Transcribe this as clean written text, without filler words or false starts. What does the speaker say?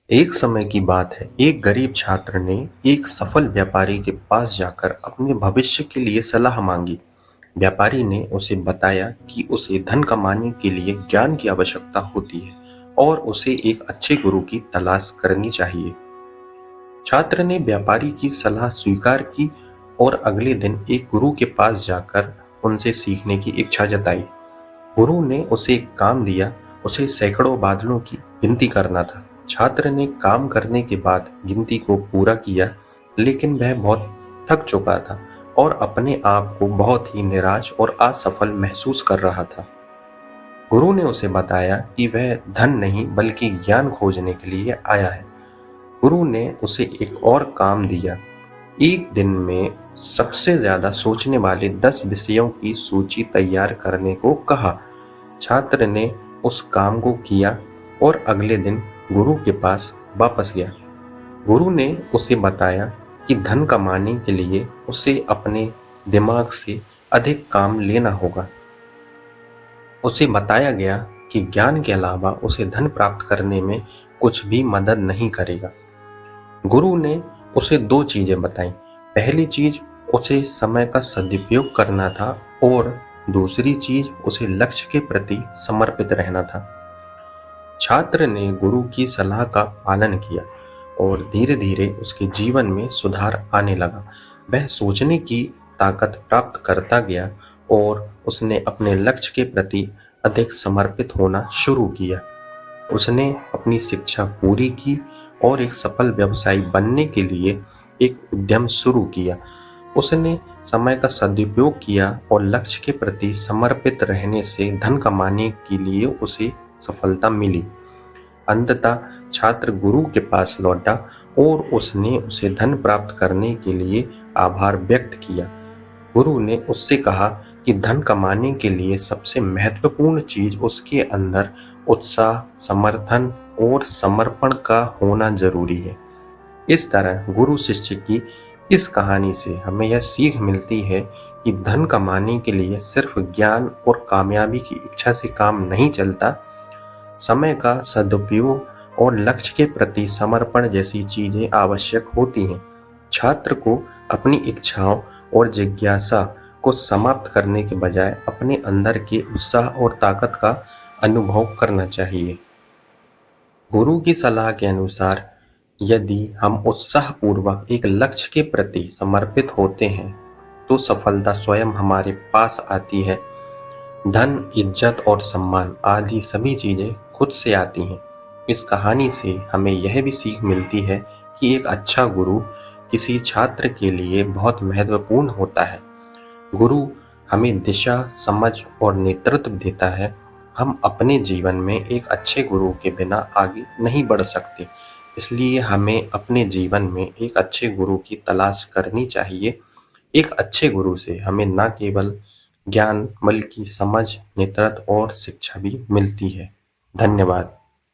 एक समय की बात है, एक गरीब छात्र ने एक सफल व्यापारी के पास जाकर अपने भविष्य के लिए सलाह मांगी। व्यापारी ने उसे बताया कि उसे धन कमाने के लिए ज्ञान की आवश्यकता होती है और उसे एक अच्छे गुरु की तलाश करनी चाहिए। छात्र ने व्यापारी की सलाह स्वीकार की और अगले दिन एक गुरु के पास जाकर उनसे सीखने की इच्छा जताई। गुरु ने उसे एक काम दिया, उसे सैकड़ों बादलों की गिनती करना था। छात्र ने काम करने के बाद गिनती को पूरा किया, लेकिन वह बहुत थक चुका था और अपने आप को बहुत ही निराश और असफल महसूस कर रहा था। गुरु ने उसे बताया कि वह धन नहीं बल्कि ज्ञान खोजने के लिए आया है। गुरु ने उसे एक और काम दिया, एक दिन में सबसे ज्यादा सोचने वाले 10 विषयों की सूची तैयार करने को कहा। छात्र ने उस काम को किया और अगले दिन गुरु के पास वापस गया। गुरु ने उसे बताया कि धन कमाने के लिए उसे अपने दिमाग से अधिक काम लेना होगा। उसे बताया गया कि ज्ञान के अलावा उसे धन प्राप्त करने में कुछ भी मदद नहीं करेगा। गुरु ने उसे दो चीजें बताई। पहली चीज, उसे समय का सदुपयोग करना था और दूसरी चीज, उसे लक्ष्य के प्रति समर्पित रहना था। छात्र ने गुरु की सलाह का पालन किया और धीरे धीरे उसके जीवन में सुधार आने लगा। वह सोचने की ताकत प्राप्त करता गया और उसने अपने लक्ष्य के प्रति अधिक समर्पित होना शुरू किया। उसने अपनी शिक्षा पूरी की और एक सफल व्यवसायी बनने के लिए एक उद्यम शुरू किया। उसने समय का सदुपयोग किया और लक्ष्य के प्रति समर्पित रहने से धन कमाने के लिए उसे सफलता मिली। अंततः छात्र गुरु के पास लौटा और उसने उसे धन प्राप्त करने के लिए आभार व्यक्त किया। गुरु ने उससे कहा कि धन कमाने के लिए सबसे महत्वपूर्ण चीज उसके अंदर उत्साह, समर्थन और समर्पण का होना जरूरी है। इस तरह गुरु शिष्य की इस कहानी से हमें यह सीख मिलती है कि धन कमाने के लिए सिर्फ ज्ञान और कामयाबी की इच्छा से काम नहीं चलता। समय का सदुपयोग और लक्ष्य के प्रति समर्पण जैसी चीजें आवश्यक होती हैं। छात्र को अपनी इच्छाओं और जिज्ञासा को समाप्त करने के बजाय अपने अंदर के उत्साह और ताकत का अनुभव करना चाहिए। गुरु की सलाह के अनुसार यदि हम उत्साहपूर्वक एक लक्ष्य के प्रति समर्पित होते हैं, तो सफलता स्वयं हमारे पास आती है। धन, इज्जत और सम्मान आदि सभी चीजें खुद से आती हैं। इस कहानी से हमें यह भी सीख मिलती है कि एक अच्छा गुरु किसी छात्र के लिए बहुत महत्वपूर्ण होता है। गुरु हमें दिशा, समझ और नेतृत्व देता है। हम अपने जीवन में एक अच्छे गुरु के बिना आगे नहीं बढ़ सकते। इसलिए हमें अपने जीवन में एक अच्छे गुरु की तलाश करनी चाहिए। एक अच्छे गुरु से हमें न केवल ज्ञान बल्कि समझ, नेतृत्व और शिक्षा भी मिलती है। धन्यवाद।